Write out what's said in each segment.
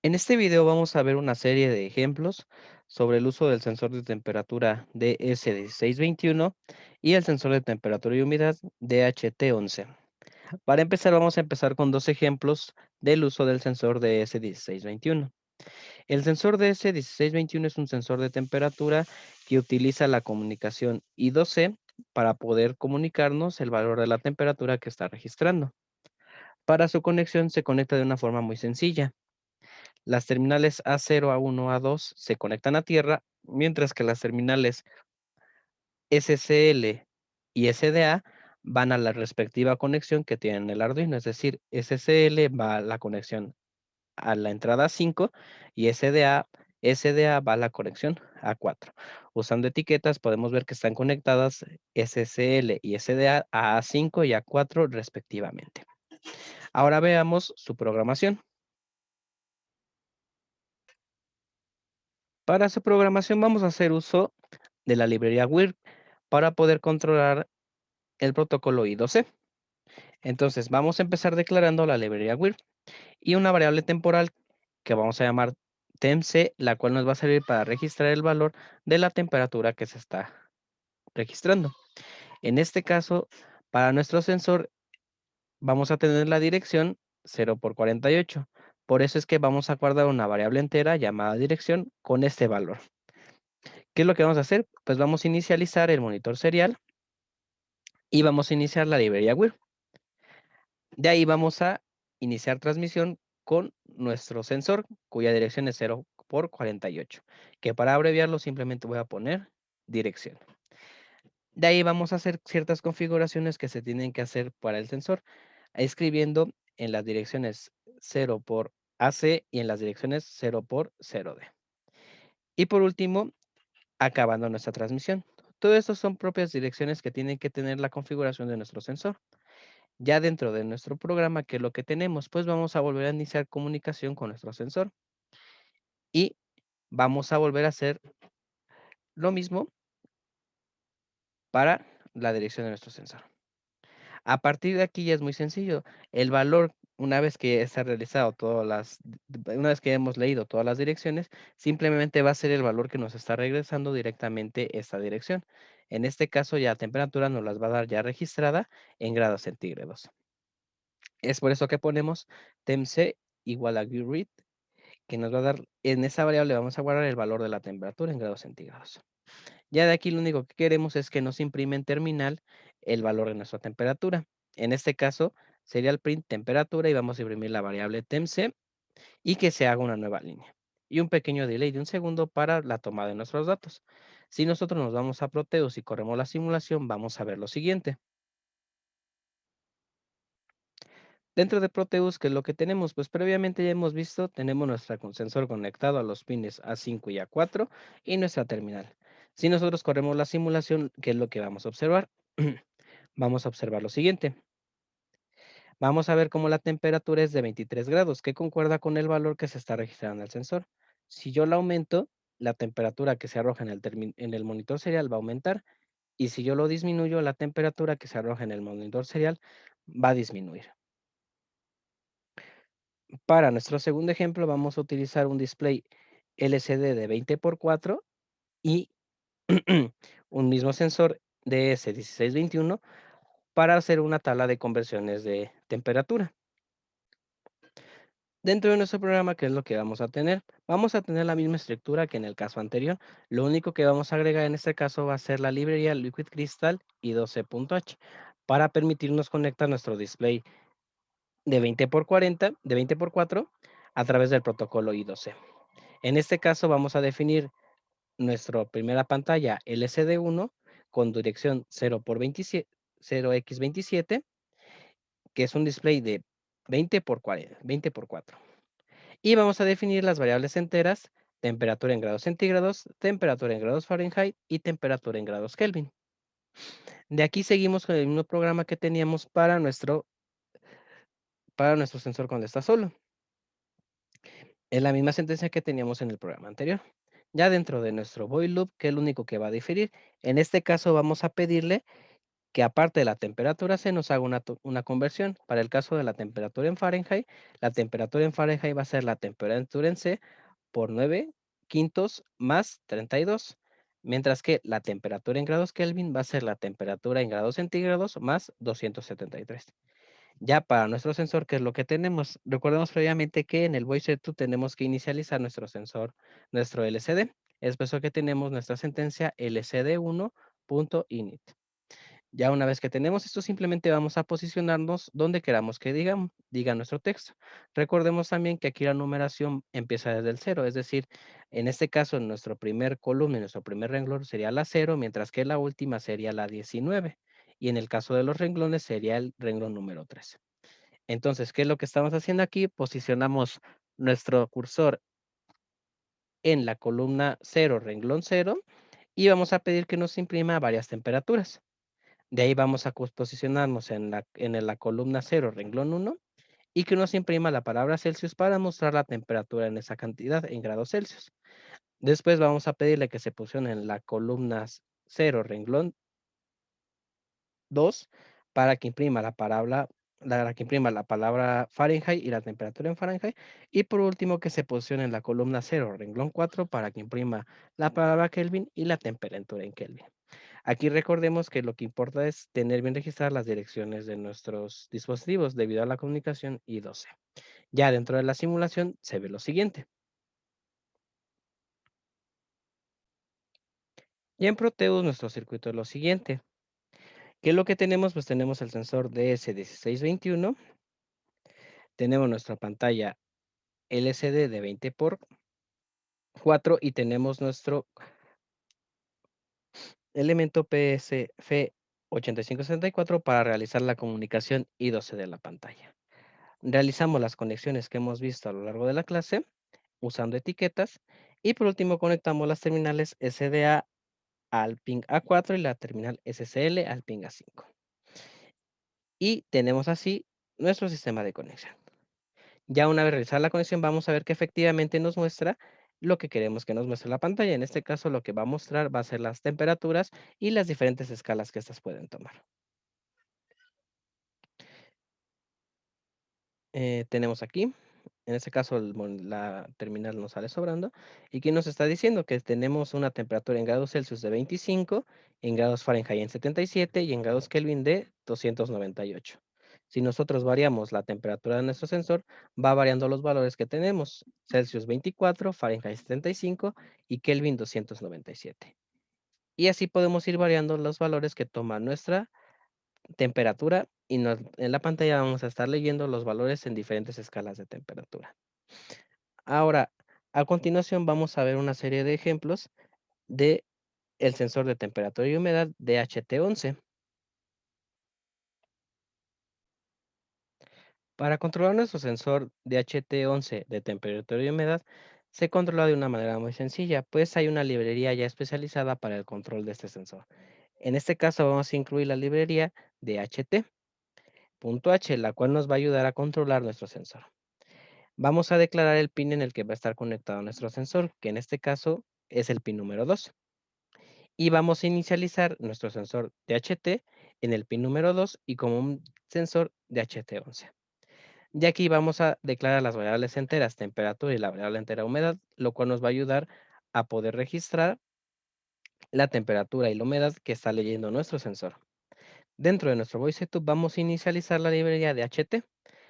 En este video vamos a ver una serie de ejemplos sobre el uso del sensor de temperatura DS1621 y el sensor de temperatura y humedad DHT11. Para empezar, vamos a empezar con dos ejemplos del uso del sensor DS1621. El sensor DS1621 es un sensor de temperatura que utiliza la comunicación I2C para poder comunicarnos el valor de la temperatura que está registrando. Para su conexión se conecta de una forma muy sencilla. Las terminales A0, A1, A2 se conectan a tierra, mientras que las terminales SCL y SDA van a la respectiva conexión que tienen el Arduino, es decir, SCL va a la conexión a la entrada 5 y SDA va a la conexión a 4. Usando etiquetas podemos ver que están conectadas SCL y SDA a A5 y A4 respectivamente. Ahora veamos su programación. Para su programación vamos a hacer uso de la librería WIR para poder controlar el protocolo I2C. Entonces, vamos a empezar declarando la librería WIR y una variable temporal que vamos a llamar temp, la cual nos va a servir para registrar el valor de la temperatura que se está registrando. En este caso, para nuestro sensor, vamos a tener la dirección 0 por 48. Por eso es que vamos a guardar una variable entera llamada dirección con este valor. ¿Qué es lo que vamos a hacer? Pues vamos a inicializar el monitor serial y vamos a iniciar la librería WIR. De ahí vamos a iniciar transmisión con nuestro sensor, cuya dirección es 0 por 48, que para abreviarlo simplemente voy a poner dirección. De ahí vamos a hacer ciertas configuraciones que se tienen que hacer para el sensor, escribiendo en las direcciones 0 por AC y en las direcciones 0 por 0D. Y por último, acabando nuestra transmisión. Todo esto son propias direcciones que tienen que tener la configuración de nuestro sensor. Ya dentro de nuestro programa, ¿qué es lo que tenemos? Pues vamos a volver a iniciar comunicación con nuestro sensor y vamos a volver a hacer lo mismo para la dirección de nuestro sensor. A partir de aquí ya es muy sencillo. El valor, una vez que está realizado una vez que hemos leído todas las direcciones, simplemente va a ser el valor que nos está regresando directamente esta dirección. En este caso, ya la temperatura nos las va a dar ya registrada en grados centígrados. Es por eso que ponemos temp igual a read, que nos va a dar, en esa variable vamos a guardar el valor de la temperatura en grados centígrados. Ya de aquí lo único que queremos es que nos imprime en terminal el valor de nuestra temperatura. En este caso sería el print temperatura y vamos a imprimir la variable temp y que se haga una nueva línea. Y un pequeño delay de un segundo para la toma de nuestros datos. Si nosotros nos vamos a Proteus y corremos la simulación, vamos a ver lo siguiente. Dentro de Proteus, ¿qué es lo que tenemos? Pues previamente ya hemos visto, tenemos nuestro sensor conectado a los pines A5 y A4 y nuestra terminal. Si nosotros corremos la simulación, ¿qué es lo que vamos a observar? Vamos a observar lo siguiente. Vamos a ver cómo la temperatura es de 23 grados, que concuerda con el valor que se está registrando en el sensor. Si yo la aumento, la temperatura que se arroja en el monitor serial va a aumentar, y si yo lo disminuyo, la temperatura que se arroja en el monitor serial va a disminuir. Para nuestro segundo ejemplo, vamos a utilizar un display LCD de 20 por 4 y un mismo sensor DS1621 para hacer una tabla de conversiones de temperatura. Dentro de nuestro programa, ¿qué es lo que vamos a tener? Vamos a tener la misma estructura que en el caso anterior. Lo único que vamos a agregar en este caso va a ser la librería Liquid Crystal y 12.h para permitirnos conectar nuestro display de 20 por 40, de 20 por 4 a través del protocolo I2C. En este caso vamos a definir nuestra primera pantalla LCD1 con dirección 0 por 27, 0x27, que es un display de 20 por 40, 20 por 4. Y vamos a definir las variables enteras, temperatura en grados centígrados, temperatura en grados Fahrenheit y temperatura en grados Kelvin. De aquí seguimos con el mismo programa que teníamos para nuestro sensor cuando está solo. Es la misma sentencia que teníamos en el programa anterior. Ya dentro de nuestro void loop, que es lo único que va a diferir, en este caso vamos a pedirle que aparte de la temperatura se nos haga una conversión. Para el caso de la temperatura en Fahrenheit, la temperatura en Fahrenheit va a ser la temperatura en C por 9 quintos más 32, mientras que la temperatura en grados Kelvin va a ser la temperatura en grados centígrados más 273. Ya para nuestro sensor, ¿qué es lo que tenemos? Recordemos previamente que en el Voice2 tenemos que inicializar nuestro sensor, nuestro LCD. Es por eso que tenemos nuestra sentencia lcd1.init. Ya una vez que tenemos esto, simplemente vamos a posicionarnos donde queramos que diga nuestro texto. Recordemos también que aquí la numeración empieza desde el 0, es decir, en este caso, en nuestro primer columna, en nuestro primer renglón sería la 0, mientras que la última sería la 19. Y en el caso de los renglones sería el renglón número 3. Entonces, ¿qué es lo que estamos haciendo aquí? Posicionamos nuestro cursor en la columna 0, renglón 0, y vamos a pedir que nos imprima varias temperaturas. De ahí vamos a posicionarnos en la columna 0, renglón 1, y que nos imprima la palabra Celsius para mostrar la temperatura en esa cantidad en grados Celsius. Después vamos a pedirle que se posicione en la columna 0, renglón 2, para que imprima la palabra Fahrenheit y la temperatura en Fahrenheit. Y por último, que se posicione en la columna 0, renglón 4, para que imprima la palabra Kelvin y la temperatura en Kelvin. Aquí recordemos que lo que importa es tener bien registradas las direcciones de nuestros dispositivos debido a la comunicación I2C. Ya dentro de la simulación se ve lo siguiente. Y en Proteus nuestro circuito es lo siguiente. ¿Qué es lo que tenemos? Pues tenemos el sensor DS1621, tenemos nuestra pantalla LCD de 20 por 4 y tenemos nuestro elemento PSF8564 para realizar la comunicación I2C de la pantalla. Realizamos las conexiones que hemos visto a lo largo de la clase usando etiquetas y por último conectamos las terminales SDA al pin A4 y la terminal SCL al pin A5. Y tenemos así nuestro sistema de conexión. Ya una vez realizada la conexión, vamos a ver que efectivamente nos muestra lo que queremos que nos muestre la pantalla. En este caso, lo que va a mostrar va a ser las temperaturas y las diferentes escalas que estas pueden tomar. Tenemos aquí, en este caso, la terminal nos sale sobrando. ¿Y qué nos está diciendo? Que tenemos una temperatura en grados Celsius de 25, en grados Fahrenheit en 77 y en grados Kelvin de 298. Si nosotros variamos la temperatura de nuestro sensor, va variando los valores que tenemos. Celsius 24, Fahrenheit 75 y Kelvin 297. Y así podemos ir variando los valores que toma nuestra temperatura y en la pantalla vamos a estar leyendo los valores en diferentes escalas de temperatura. Ahora, a continuación vamos a ver una serie de ejemplos de el sensor de temperatura y humedad DHT11. Para controlar nuestro sensor DHT11 de temperatura y humedad, se controla de una manera muy sencilla, pues hay una librería ya especializada para el control de este sensor. En este caso vamos a incluir la librería DHT.h, la cual nos va a ayudar a controlar nuestro sensor. Vamos a declarar el pin en el que va a estar conectado nuestro sensor, que en este caso es el pin número 2. Y vamos a inicializar nuestro sensor DHT en el pin número 2 y como un sensor DHT11. Y aquí vamos a declarar las variables enteras temperatura y la variable entera humedad, lo cual nos va a ayudar a poder registrar la temperatura y la humedad que está leyendo nuestro sensor. Dentro de nuestro VoiceTube vamos a inicializar la librería DHT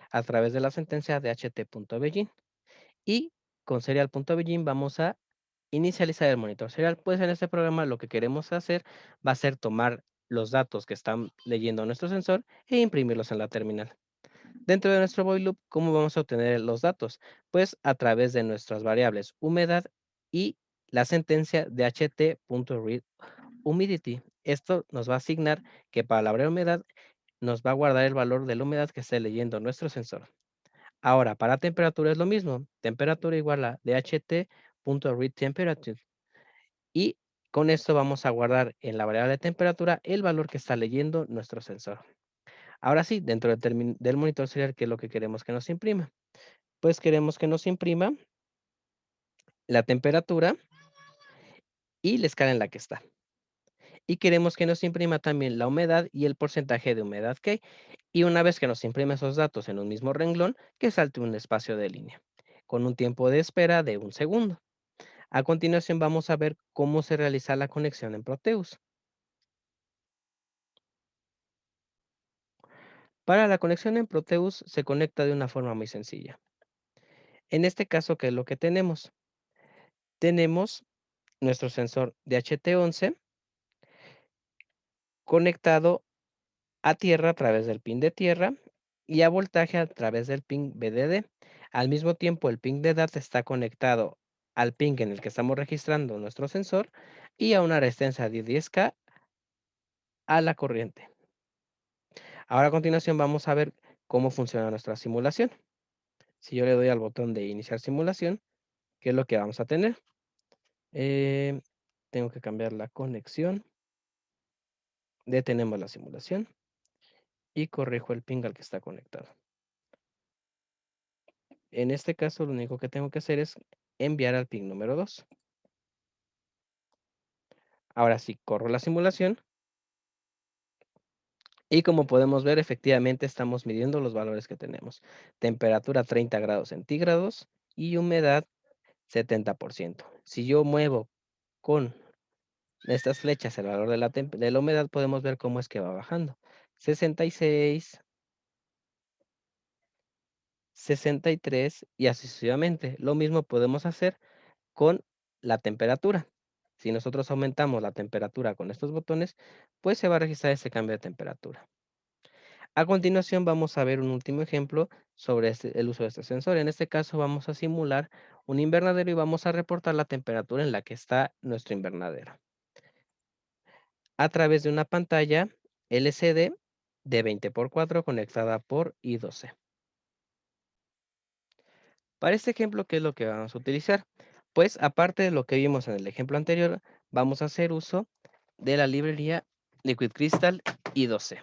a través de la sentencia dht.begin. Y con serial.begin vamos a inicializar el monitor serial. Pues en este programa lo que queremos hacer va a ser tomar los datos que están leyendo nuestro sensor e imprimirlos en la terminal. Dentro de nuestro void loop, ¿cómo vamos a obtener los datos? Pues a través de nuestras variables humedad y la sentencia de ht.readHumidity. Esto nos va a asignar que para la variable humedad nos va a guardar el valor de la humedad que esté leyendo nuestro sensor. Ahora, para temperatura es lo mismo. Temperatura igual a dht.readTemperature. Y con esto vamos a guardar en la variable de temperatura el valor que está leyendo nuestro sensor. Ahora sí, dentro del monitor serial, ¿qué es lo que queremos que nos imprima? Pues queremos que nos imprima la temperatura y la escala en la que está. y queremos que nos imprima también la humedad y el porcentaje de humedad que hay. Y una vez que nos imprime esos datos en un mismo renglón, que salte un espacio de línea, con un tiempo de espera de 1 segundo. A continuación vamos a ver cómo se realiza la conexión en Proteus. Para la conexión en Proteus se conecta de una forma muy sencilla. En este caso, ¿qué es lo que tenemos? Tenemos nuestro sensor de HT11 conectado a tierra a través del pin de tierra y a voltaje a través del pin BDD. Al mismo tiempo, el pin de data está conectado al pin en el que estamos registrando nuestro sensor y a una resistencia de 10K a la corriente. Ahora a continuación vamos a ver cómo funciona nuestra simulación. Si yo le doy al botón de iniciar simulación, ¿qué es lo que vamos a tener? Eh, Tengo que cambiar la conexión. Detenemos la simulación y corrijo el ping al que está conectado. En este caso, lo único que tengo que hacer es enviar al ping número 2. Ahora sí, corro la simulación y como podemos ver, efectivamente estamos midiendo los valores que tenemos. Temperatura 30 grados centígrados y humedad 70%. Si yo muevo con estas flechas el valor de la humedad, podemos ver cómo es que va bajando. 66, 63 y así sucesivamente. Lo mismo podemos hacer con la temperatura. Si nosotros aumentamos la temperatura con estos botones, pues se va a registrar ese cambio de temperatura. A continuación vamos a ver un último ejemplo sobre el uso de este sensor. En este caso vamos a simular un invernadero y vamos a reportar la temperatura en la que está nuestro invernadero a través de una pantalla LCD de 20 por 4 conectada por I2C. Para este ejemplo, ¿qué es lo que vamos a utilizar? Pues aparte de lo que vimos en el ejemplo anterior, vamos a hacer uso de la librería Liquid Crystal I2C.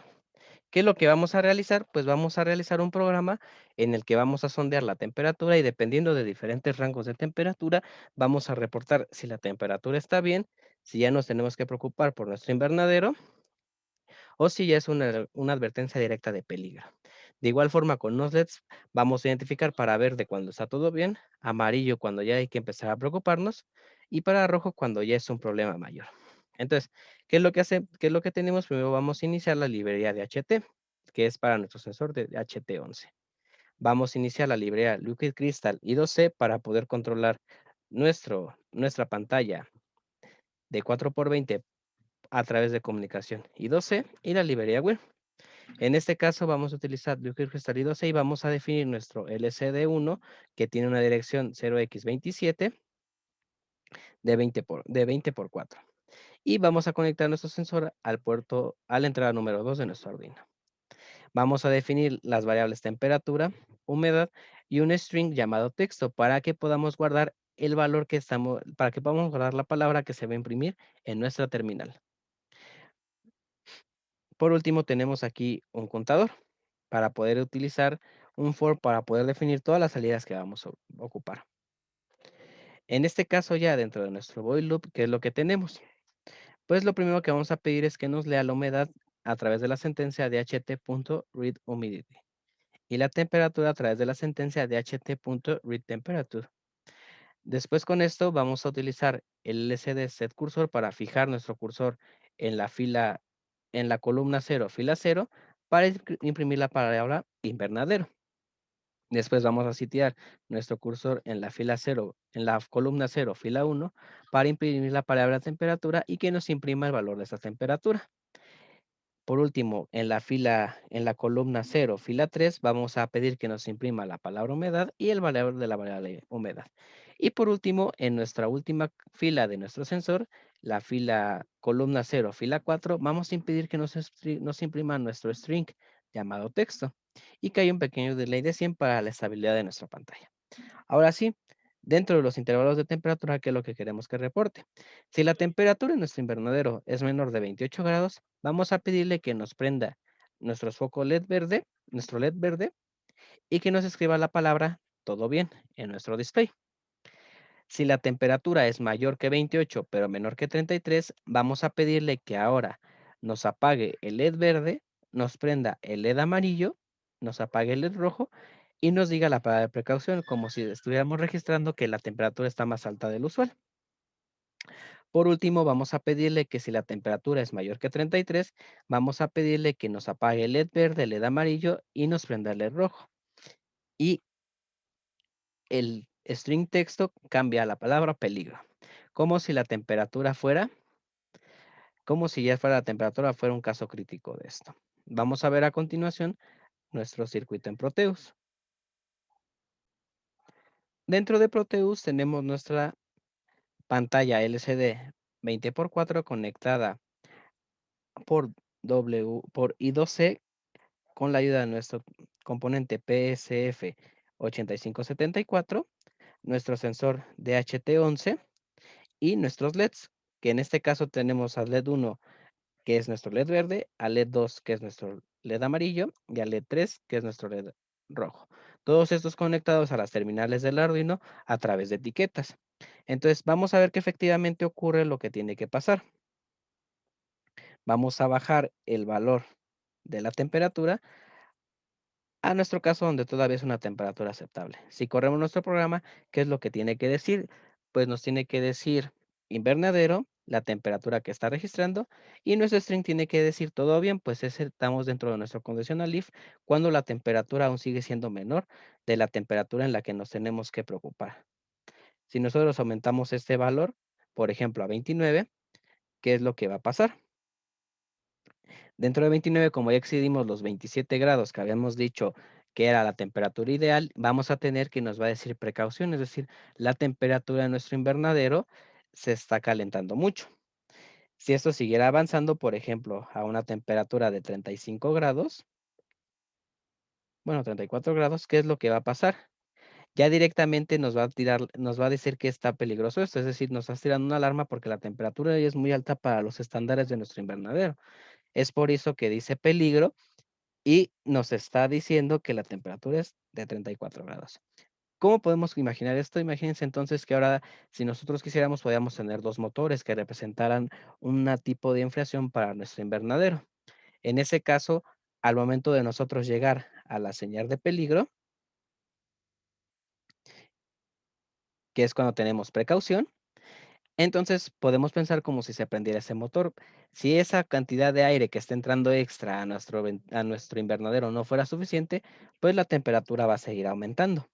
¿Qué es lo que vamos a realizar? Pues vamos a realizar un programa en el que vamos a sondear la temperatura y dependiendo de diferentes rangos de temperatura, vamos a reportar si la temperatura está bien, si ya nos tenemos que preocupar por nuestro invernadero o si ya es una advertencia directa de peligro. De igual forma, con los LEDs vamos a identificar para verde cuando está todo bien, amarillo cuando ya hay que empezar a preocuparnos y para rojo cuando ya es un problema mayor. Entonces, ¿qué es lo que tenemos? Primero vamos a iniciar la librería de HT, que es para nuestro sensor de HT11. Vamos a iniciar la librería Liquid Crystal I2C para poder controlar nuestra pantalla de 4x20 a través de comunicación I2C y la librería WIR. En este caso vamos a utilizar Liquid Crystal I2C y vamos a definir nuestro LCD1 que tiene una dirección 0x27 de 20 por 4. Y vamos a conectar nuestro sensor a la entrada número 2 de nuestro Arduino. Vamos a definir las variables temperatura, humedad y un string llamado texto para que podamos guardar el valor para que podamos guardar la palabra que se va a imprimir en nuestra terminal. Por último, tenemos aquí un contador para poder utilizar un for para poder definir todas las salidas que vamos a ocupar. En este caso, ya dentro de nuestro void loop, ¿qué es lo que tenemos? Pues lo primero que vamos a pedir es que nos lea la humedad a través de la sentencia de ht.readHumidity y la temperatura a través de la sentencia de ht.readTemperature. Después con esto vamos a utilizar el LCD set cursor para fijar nuestro cursor en la columna 0, fila 0, para imprimir la palabra invernadero. Después vamos a sitiar nuestro cursor en la fila 0, en la columna 0, fila 1, para imprimir la palabra temperatura y que nos imprima el valor de esa temperatura. Por último, en la columna 0, fila 3, vamos a pedir que nos imprima la palabra humedad y el valor de la variable humedad. Y por último, en nuestra última fila de nuestro sensor, la columna 0, fila 4, vamos a impedir que nos imprima nuestro string llamado texto y que haya un pequeño delay de 100 para la estabilidad de nuestra pantalla. Ahora sí, dentro de los intervalos de temperatura, ¿qué es lo que queremos que reporte? Si la temperatura en nuestro invernadero es menor de 28 grados, vamos a pedirle que nos prenda nuestro LED verde, y que nos escriba la palabra todo bien en nuestro display. Si la temperatura es mayor que 28, pero menor que 33, vamos a pedirle que ahora nos apague el LED verde, nos prenda el LED amarillo, nos apague el LED rojo y nos diga la palabra de precaución, como si estuviéramos registrando que la temperatura está más alta del usual. Por último, vamos a pedirle que si la temperatura es mayor que 33, vamos a pedirle que nos apague el LED verde, el LED amarillo y nos prenda el LED rojo. Y el string texto cambia a la palabra peligro, como si la temperatura fuera, como si ya fuera la temperatura fuera un caso crítico de esto. Vamos a ver a continuación nuestro circuito en Proteus. Dentro de Proteus tenemos nuestra pantalla LCD 20x4 conectada por por I2C con la ayuda de nuestro componente PSF 8574, nuestro sensor DHT11 y nuestros LEDs, que en este caso tenemos al LED 1, que es nuestro LED verde, al LED 2, que es nuestro LED amarillo, y al LED 3, que es nuestro LED rojo. Todos estos conectados a las terminales del Arduino a través de etiquetas. Entonces, vamos a ver que efectivamente ocurre lo que tiene que pasar. Vamos a bajar el valor de la temperatura a nuestro caso donde todavía es una temperatura aceptable. Si corremos nuestro programa, ¿qué es lo que tiene que decir? Pues nos tiene que decir invernadero, la temperatura que está registrando, y nuestro string tiene que decir todo bien, pues estamos dentro de nuestro conditional if cuando la temperatura aún sigue siendo menor de la temperatura en la que nos tenemos que preocupar. Si nosotros aumentamos este valor, por ejemplo, a 29, ¿qué es lo que va a pasar? Dentro de 29, como ya excedimos los 27 grados que habíamos dicho que era la temperatura ideal, vamos a tener que nos va a decir precaución, es decir, la temperatura de nuestro invernadero se está calentando mucho. Si esto siguiera avanzando, por ejemplo, a una temperatura de 35 grados, bueno, 34 grados, ¿qué es lo que va a pasar? Ya directamente nos va a tirar, nos va a decir que está peligroso esto, es decir, nos está tirando una alarma porque la temperatura ya es muy alta para los estándares de nuestro invernadero. Es por eso que dice peligro y nos está diciendo que la temperatura es de 34 grados. ¿Cómo podemos imaginar esto? Imagínense entonces que ahora, si nosotros quisiéramos, podríamos tener dos motores que representaran un tipo de enfriación para nuestro invernadero. En ese caso, al momento de nosotros llegar a la señal de peligro, que es cuando tenemos precaución, entonces podemos pensar como si se prendiera ese motor. Si esa cantidad de aire que está entrando extra a a nuestro invernadero no fuera suficiente, pues la temperatura va a seguir aumentando.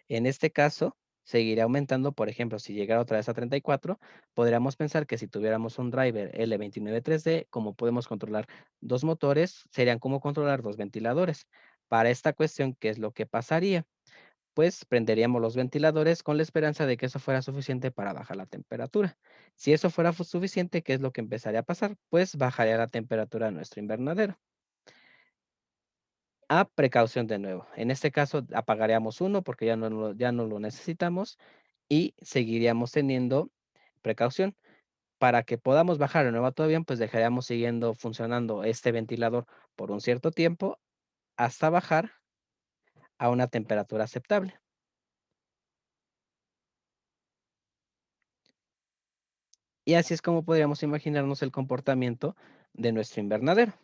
En este caso, seguiría aumentando, por ejemplo, si llegara otra vez a 34, podríamos pensar que si tuviéramos un driver L293D, como podemos controlar dos motores, serían como controlar dos ventiladores. Para esta cuestión, ¿qué es lo que pasaría? Pues prenderíamos los ventiladores con la esperanza de que eso fuera suficiente para bajar la temperatura. Si eso fuera suficiente, ¿qué es lo que empezaría a pasar? Pues bajaría la temperatura de nuestro invernadero. A precaución de nuevo. En este caso apagaríamos uno porque ya no lo necesitamos y seguiríamos teniendo precaución. Para que podamos bajar de nuevo todavía, pues dejaríamos siguiendo funcionando este ventilador por un cierto tiempo hasta bajar a una temperatura aceptable. Y así es como podríamos imaginarnos el comportamiento de nuestro invernadero.